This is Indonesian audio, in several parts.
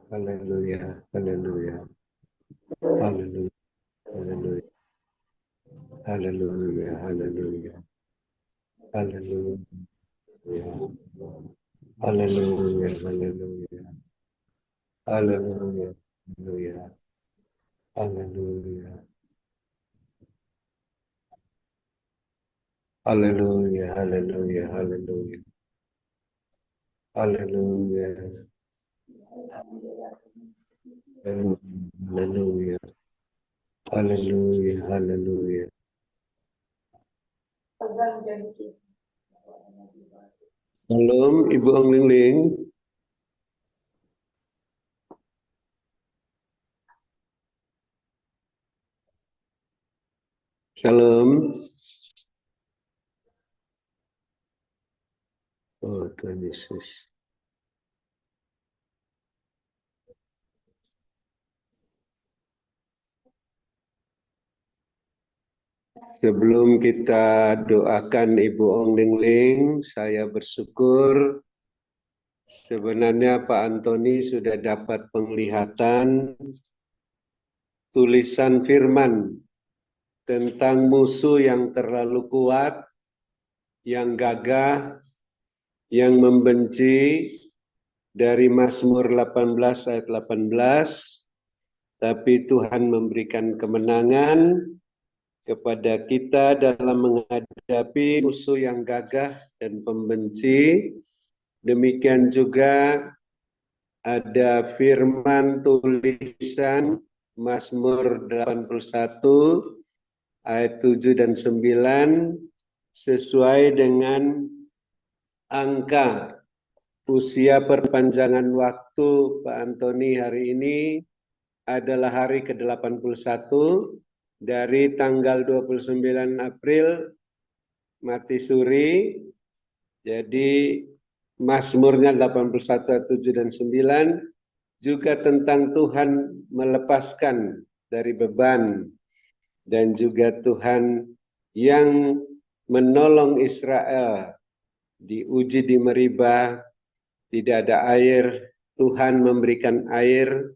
Haleluya, haleluya, haleluya, haleluya, haleluya, haleluya, haleluya, haleluya, haleluya, haleluya, haleluya, haleluya, haleluya, haleluya, haleluya, haleluya, haleluya, haleluya, haleluya. Shalom, Ibu Ong Ling Ling. Shalom. Oh, Tuhan Yesus. Sebelum kita doakan Ibu Ong Ling Ling, saya bersyukur sebenarnya Pak Antoni sudah dapat penglihatan tulisan firman tentang musuh yang terlalu kuat, yang gagah, yang membenci dari Mazmur 18 ayat 18, tapi Tuhan memberikan kemenangan kepada kita dalam menghadapi musuh yang gagah dan pembenci. Demikian juga ada firman tulisan Mazmur 81 ayat 7 dan 9 sesuai dengan angka usia perpanjangan waktu Pak Antoni hari ini adalah hari ke-81 dari tanggal 29 April mati suri. Jadi Mazmurnya 81 ayat 7 dan 9 juga tentang Tuhan melepaskan dari beban dan juga Tuhan yang menolong Israel diuji di Meribah, tidak ada air, Tuhan memberikan air.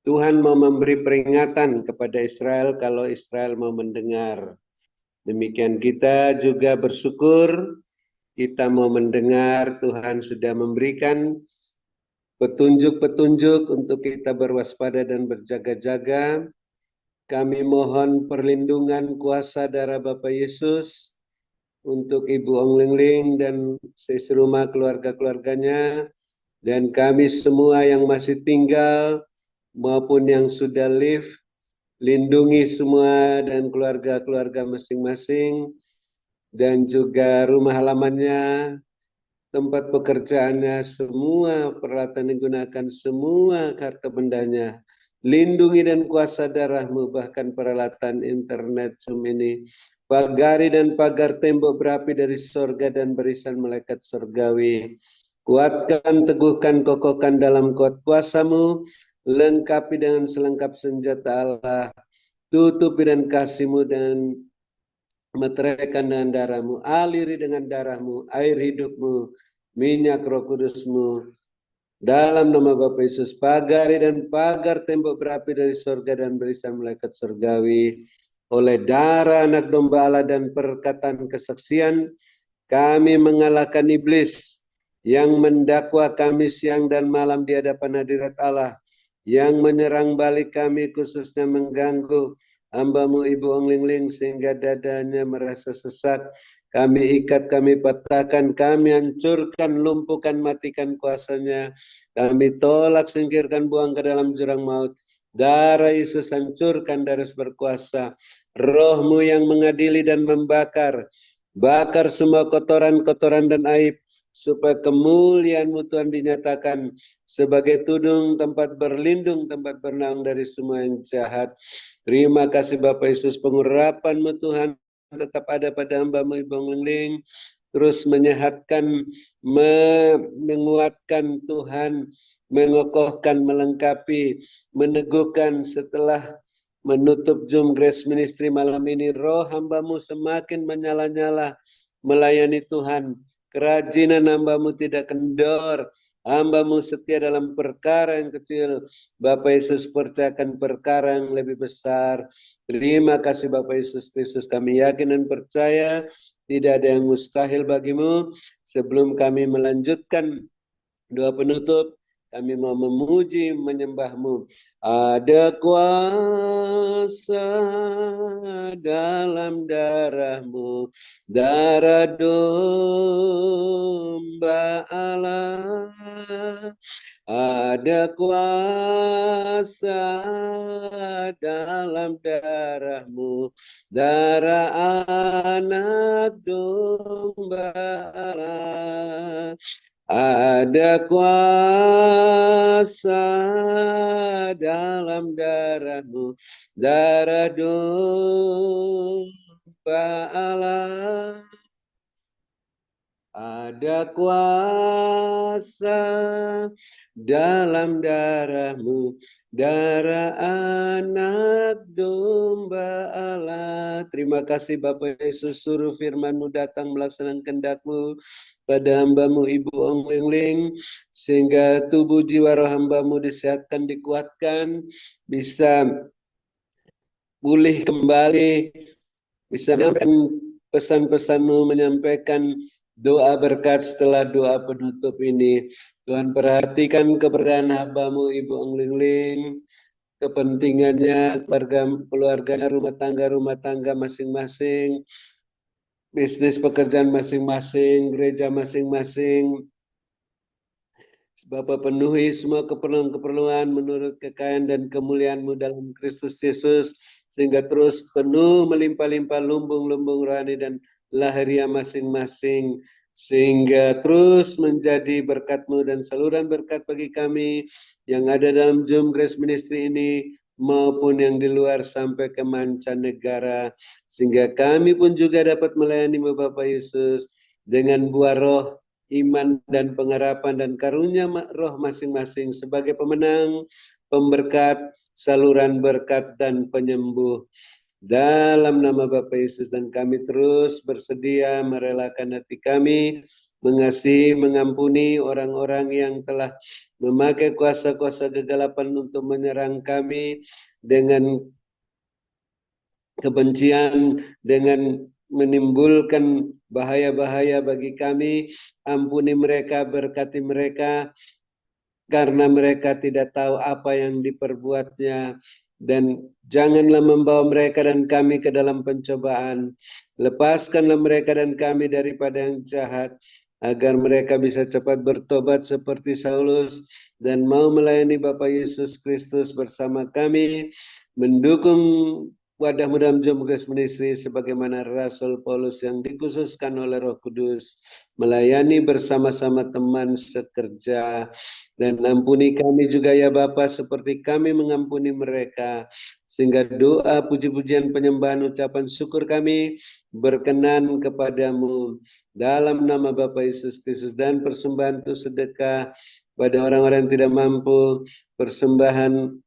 Tuhan mau memberi peringatan kepada Israel kalau Israel mau mendengar. Demikian kita juga bersyukur, kita mau mendengar, Tuhan sudah memberikan petunjuk-petunjuk untuk kita berwaspada dan berjaga-jaga. Kami mohon perlindungan kuasa darah Bapak Yesus untuk Ibu Ong Ling Ling dan seserumah keluarga-keluarganya, dan kami semua yang masih tinggal maupun yang sudah live, lindungi semua dan keluarga-keluarga masing-masing, dan juga rumah halamannya, tempat pekerjaannya, semua peralatan digunakan, semua harta bendanya. Lindungi dan kuasa darah-Mu, bahkan peralatan internet Zoom ini. Pagari dan pagar tembok berapi dari sorga dan barisan malaikat surgawi. Kuatkan, teguhkan, kokohkan dalam kuat kuasa-Mu, lengkapi dengan selengkap senjata Allah, tutupi dan kasih-Mu dan meteraikan dengan darah-Mu, aliri dengan darah-Mu, air hidup-Mu, minyak Roh Kudus-Mu. Dalam nama Bapa Yesus, pagari dan pagar tembok berapi dari sorga dan barisan malaikat surgawi, oleh darah anak domba Allah dan perkataan kesaksian, kami mengalahkan iblis yang mendakwa kami siang dan malam di hadapan hadirat Allah, yang menyerang balik kami khususnya mengganggu hamba-Mu Ibu Ong Ling Ling sehingga dadanya merasa sesak. Kami ikat, kami patahkan, kami hancurkan, lumpuhkan, matikan kuasanya. Kami tolak, singkirkan, buang ke dalam jurang maut. Darah Yesus hancurkan, darah berkuasa. Roh-Mu yang mengadili dan membakar. Bakar semua kotoran-kotoran dan aib, supaya kemuliaan-Mu Tuhan dinyatakan sebagai tudung, tempat berlindung, tempat bernaung dari semua yang jahat. Terima kasih Bapak Yesus, pengurapan-Mu Tuhan tetap ada pada hamba-Mu Ibu Ong Ling Ling, terus menyehatkan, menguatkan Tuhan, mengokohkan, melengkapi, meneguhkan. Setelah menutup Zoom Grace Ministry malam ini, roh hamba-Mu semakin menyala-nyala melayani Tuhan. Kerajinan hamba-Mu tidak kendor, Hamba-Mu setia dalam perkara yang kecil, Bapak Yesus percayakan perkara yang lebih besar. Terima kasih Bapak Yesus Kristus, kami yakin dan percaya tidak ada yang mustahil bagimu. Sebelum kami melanjutkan doa penutup, kami mau memuji menyembah-Mu. Ada kuasa dalam darah-Mu, darah domba Allah. Ada kuasa dalam darah-Mu, darah anak domba Allah. Ada kuasa dalam darah-Mu, darah domba Allah. Ada kuasa dalam darah-Mu, darah anak domba Allah. Terima kasih Bapak Yesus, suruh firman-Mu datang melaksanakan kehendak-Mu pada hamba-Mu Ibu Ong Ling Ling, sehingga tubuh jiwa roh hamba-Mu disehatkan, dikuatkan, bisa pulih kembali, bisa menyampaikan pesan-pesan-Mu, menyampaikan doa berkat setelah doa penutup ini. Tuhan perhatikan keberadaan hamba-Mu Ibu Ong Ling Ling, kepentingannya, keluarganya, rumah tangga masing-masing, bisnis pekerjaan masing-masing, gereja masing-masing. Bapa penuhi semua keperluan-keperluan menurut kekayaan dan kemuliaan-Mu dalam Kristus Yesus, sehingga terus penuh melimpah-limpah lumbung-lumbung rohani dan lahiriah masing-masing, sehingga terus menjadi berkat-Mu dan saluran berkat bagi kami yang ada dalam Zoom Grace Ministry ini maupun yang di luar sampai ke mancanegara, sehingga kami pun juga dapat melayani-Mu Bapak Yesus dengan buah roh, iman dan pengharapan dan karunia roh masing-masing sebagai pemenang, pemberkat, saluran berkat dan penyembuh. Dalam nama Bapa Yesus, dan kami terus bersedia merelakan hati kami mengasihi, mengampuni orang-orang yang telah memakai kuasa-kuasa kegelapan untuk menyerang kami dengan kebencian, dengan menimbulkan bahaya-bahaya bagi kami. Ampuni mereka, berkati mereka, karena mereka tidak tahu apa yang diperbuatnya. Dan janganlah membawa mereka dan kami ke dalam pencobaan. Lepaskanlah mereka dan kami daripada yang jahat, agar mereka bisa cepat bertobat seperti Saulus dan mau melayani Bapa Yesus Kristus bersama kami, mendukung wadahmu dalam Zoom Grace Ministry sebagaimana Rasul Paulus yang dikhususkan oleh Roh Kudus melayani bersama-sama teman sekerja. Dan ampuni kami juga ya Bapa seperti kami mengampuni mereka, sehingga doa, puji-pujian, penyembahan, ucapan syukur kami berkenan kepadamu dalam nama Bapa Yesus Kristus. Dan persembahan itu sedekah pada orang-orang yang tidak mampu, persembahan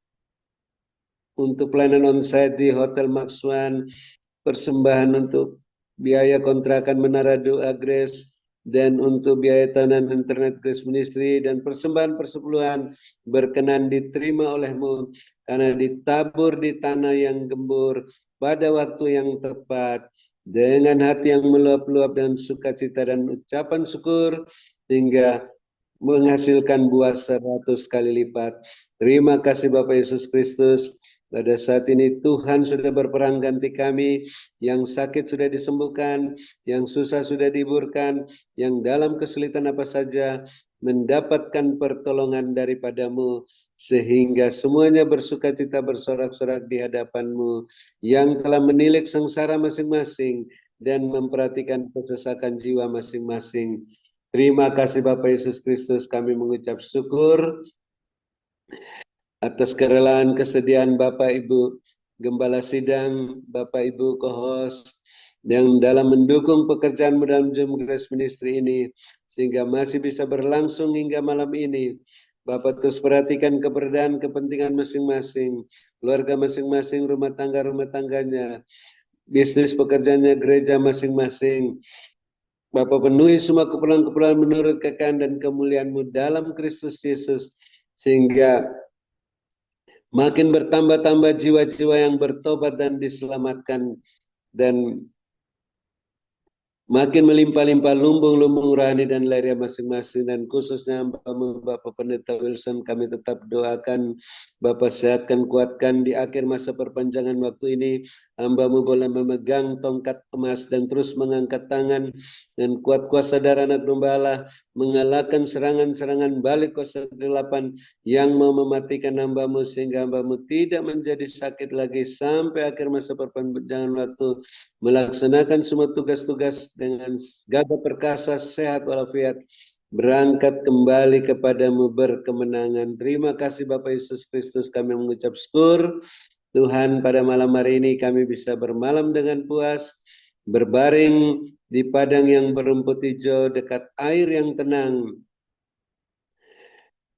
untuk pelayanan onsite di Hotel Maxwan, persembahan untuk biaya kontrakan Menara Doa Grace, dan untuk biaya tahunan internet Grace Ministry, dan persembahan persepuluhan berkenan diterima oleh-Mu karena ditabur di tanah yang gembur pada waktu yang tepat dengan hati yang meluap-luap dan sukacita dan ucapan syukur hingga menghasilkan buah 100 kali lipat. Terima kasih Bapak Yesus Kristus. Pada saat ini Tuhan sudah berperang ganti kami, yang sakit sudah disembuhkan, yang susah sudah dihiburkan, yang dalam kesulitan apa saja mendapatkan pertolongan daripada-Mu, sehingga semuanya bersukacita bersorak-sorak di hadapan-Mu, yang telah menilik sengsara masing-masing dan memperhatikan kesesakan jiwa masing-masing. Terima kasih Bapak Yesus Kristus, kami mengucap syukur atas kerelaan kesediaan Bapak Ibu Gembala Sidang, Bapak Ibu Co-host, yang dalam mendukung pekerjaan dalam Zoom Grace Ministry ini, sehingga masih bisa berlangsung hingga malam ini. Bapak terus perhatikan keberadaan kepentingan masing-masing, keluarga masing-masing, rumah tangganya, bisnis pekerjaannya, gereja masing-masing, Bapa penuhi semua keperluan-keperluan menurut kekayaan dan kemuliaan-Mu dalam Kristus Yesus, sehingga makin bertambah-tambah jiwa-jiwa yang bertobat dan diselamatkan, dan makin melimpah-limpah lumbung-lumbung rohani dan lahiriah masing-masing, dan khususnya hamba-Mu Bapak Pendeta Wilson, kami tetap doakan Bapak sehatkan, kuatkan di akhir masa perpanjangan waktu ini. Hamba-Mu boleh memegang tongkat emas dan terus mengangkat tangan, dan kuat kuasa darah anak domba Allah mengalahkan serangan-serangan balik kuasa kegelapan yang mau mematikan hamba-Mu, sehingga hamba-Mu tidak menjadi sakit lagi sampai akhir masa perpanjangan waktu, melaksanakan semua tugas-tugas dengan gagah perkasa, sehat walafiat, berangkat kembali kepadamu berkemenangan. Terima kasih Bapak Yesus Kristus, kami mengucap syukur. Tuhan, pada malam hari ini kami bisa bermalam dengan puas, berbaring di padang yang berumput hijau dekat air yang tenang,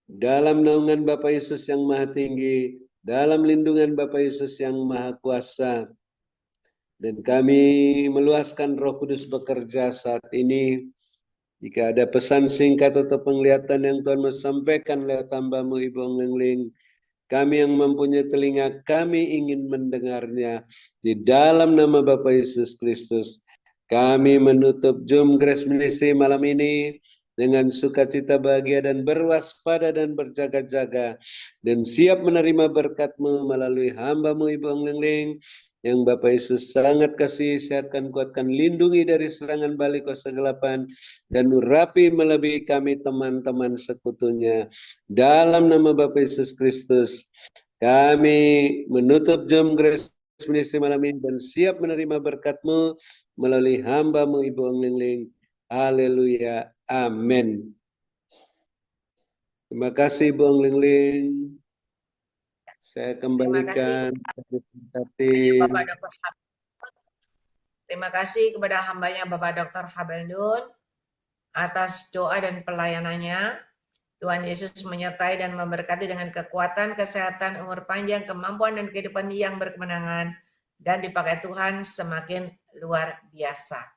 dalam naungan Bapa Yesus yang Maha Tinggi, dalam lindungan Bapa Yesus yang Maha Kuasa. Dan kami meluaskan Roh Kudus bekerja saat ini. Jika ada pesan singkat atau penglihatan yang Tuhan mau sampaikan lewat hamba-Mu Ibu Ong Leng Ling, kami yang mempunyai telinga, kami ingin mendengarnya. Di dalam nama Bapa Yesus Kristus, kami menutup Zoom Grace Ministry malam ini dengan sukacita, bahagia, dan berwaspada dan berjaga-jaga, dan siap menerima berkat-Mu melalui hamba-Mu Ibu Ong Leng Ling, yang Bapak Yesus sangat kasih, sehatkan, kuatkan, lindungi dari serangan balik kuasa kegelapan, dan urapi melebihi kami teman-teman sekutunya. Dalam nama Bapak Yesus Kristus, kami menutup Zoom Grace Ministry malam ini dan siap menerima berkat-Mu melalui hamba-Mu Ibu Ong Leng Ling. Haleluya. Amin. Terima kasih Ibu Ong Leng Ling. Saya kembalikan. Terima kasih kepada hambanya Bapak Dr. Habeldun atas doa dan pelayanannya. Tuhan Yesus menyertai dan memberkati dengan kekuatan, kesehatan, umur panjang, kemampuan, dan kehidupan yang berkemenangan, dan dipakai Tuhan semakin luar biasa.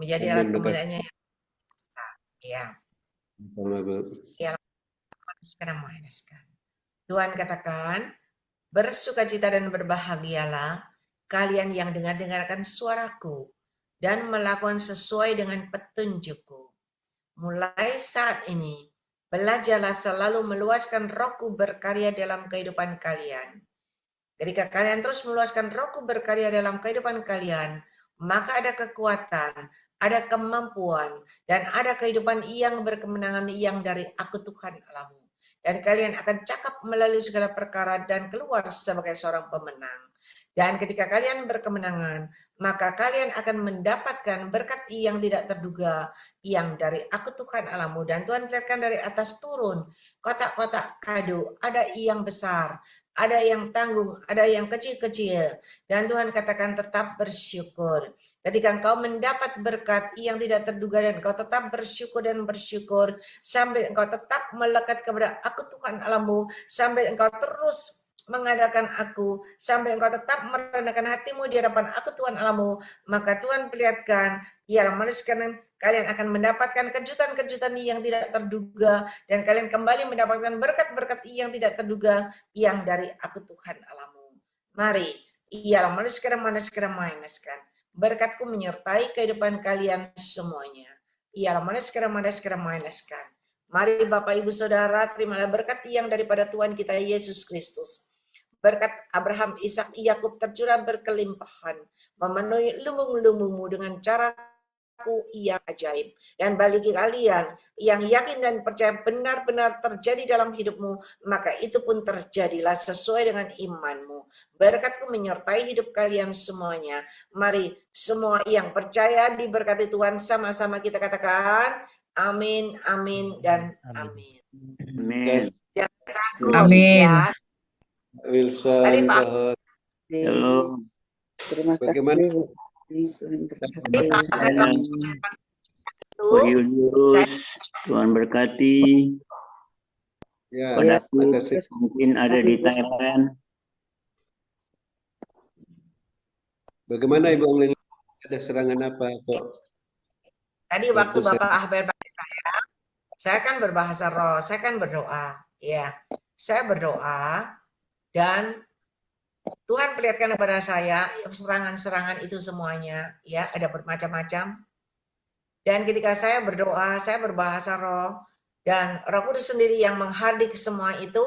Menjadi alat kemuliaannya yang biasa. Ya. Ya, sekarang Tuhan katakan, bersukacita dan berbahagialah kalian yang dengarkan suaraku dan melakukan sesuai dengan petunjukku. Mulai saat ini, belajarlah selalu meluaskan Rohku berkarya dalam kehidupan kalian. Ketika kalian terus meluaskan Rohku berkarya dalam kehidupan kalian, maka ada kekuatan, ada kemampuan, dan ada kehidupan yang berkemenangan yang dari Aku Tuhan Allahmu. Dan kalian akan cakap melalui segala perkara dan keluar sebagai seorang pemenang. Dan ketika kalian berkemenangan, maka kalian akan mendapatkan berkat yang tidak terduga yang dari Aku Tuhan Allahmu. Dan Tuhan perlihatkan dari atas turun kotak-kotak kado, ada yang besar, ada yang tanggung, ada yang kecil-kecil. Dan Tuhan katakan tetap bersyukur. Ketika engkau mendapat berkat yang tidak terduga dan engkau tetap bersyukur dan bersyukur, sambil engkau tetap melekat kepada Aku Tuhan Allahmu, sambil engkau terus mengadakan aku, sampai engkau tetap merendahkan hatimu di hadapan Aku Tuhan Allahmu, maka Tuhan perlihatkan, ialah manusia kalian akan mendapatkan kejutan-kejutan yang tidak terduga, dan kalian kembali mendapatkan berkat-berkat yang tidak terduga yang dari Aku Tuhan Allahmu. Mari, ialah manusia berkatku menyertai kehidupan kalian semuanya. Ialah manusia. Mari Bapak Ibu Saudara, terimalah berkat yang daripada Tuhan kita Yesus Kristus. Berkat Abraham, Ishak, Yakub tercurah berkelimpahan, memenuhi lumbung-lumbungmu dengan cara yang ajaib. Dan bagi kalian yang yakin dan percaya benar-benar terjadi dalam hidupmu, maka itu pun terjadilah sesuai dengan imanmu. Berkatku menyertai hidup kalian semuanya. Mari semua yang percaya diberkati Tuhan, sama-sama kita katakan amin, amin, dan amin. Amin. Jangan takut, Amin. ya. Wilson, Mari, Pak. Halo. Terima kasih. Bagaimana? Pak Julius, Tuhan berkati. Ya, Padaku mungkin ada di Thailand. Bagaimana Ibu Ong Leng? Ada serangan apa kok? Tadi waktu Bapak Abel panggil saya kan berbahasa roh, saya kan berdoa. Ya, saya berdoa dan Tuhan perlihatkan kepada saya serangan-serangan itu semuanya, ya, ada bermacam-macam. Dan ketika saya berdoa, saya berbahasa roh, dan Roh Kudus sendiri yang menghardik semua itu,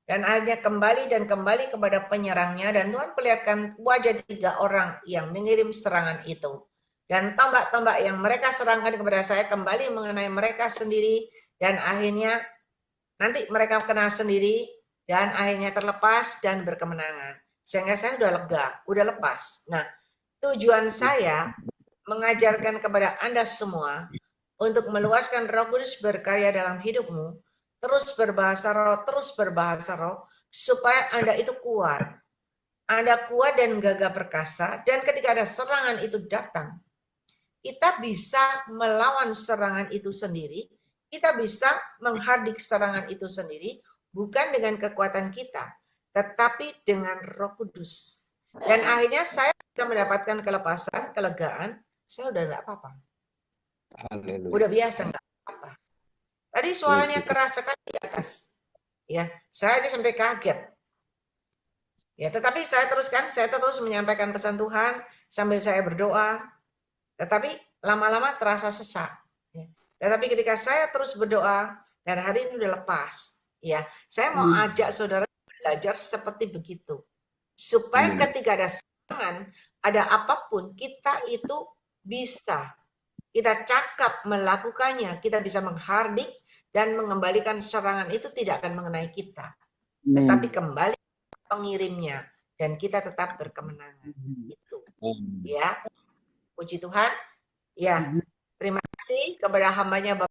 dan akhirnya kembali dan kembali kepada penyerangnya, dan Tuhan perlihatkan wajah 3 orang yang mengirim serangan itu. Dan tombak-tombak yang mereka serangkan kepada saya kembali mengenai mereka sendiri, dan akhirnya nanti mereka kena sendiri, dan akhirnya terlepas dan berkemenangan. Sehingga saya udah lega, udah lepas. Nah, tujuan saya mengajarkan kepada Anda semua untuk meluaskan Roh Kudus berkarya dalam hidupmu, terus berbahasa roh, supaya Anda itu kuat. Anda kuat dan gagah perkasa, dan ketika ada serangan itu datang, kita bisa melawan serangan itu sendiri, kita bisa menghardik serangan itu sendiri, bukan dengan kekuatan kita, tetapi dengan Roh Kudus. Dan akhirnya saya bisa mendapatkan kelepasan, kelegaan, saya udah nggak apa-apa. Udah biasa nggak apa-apa. Tadi suaranya keras sekali di atas. Ya, saya aja sampai kaget. Ya, tetapi saya terus menyampaikan pesan Tuhan sambil saya berdoa. Tetapi lama-lama terasa sesak. Ya. Tetapi ketika saya terus berdoa dan hari ini udah lepas, ya, saya mau ajak saudara belajar seperti begitu, supaya ketika ada serangan, ada apapun, kita itu bisa, kita cakap melakukannya, kita bisa menghardik dan mengembalikan serangan itu tidak akan mengenai kita, tetapi kembali pengirimnya, dan kita tetap berkemenangan. Itu, ya, puji Tuhan. Ya, terima kasih kepada hambanya Bapak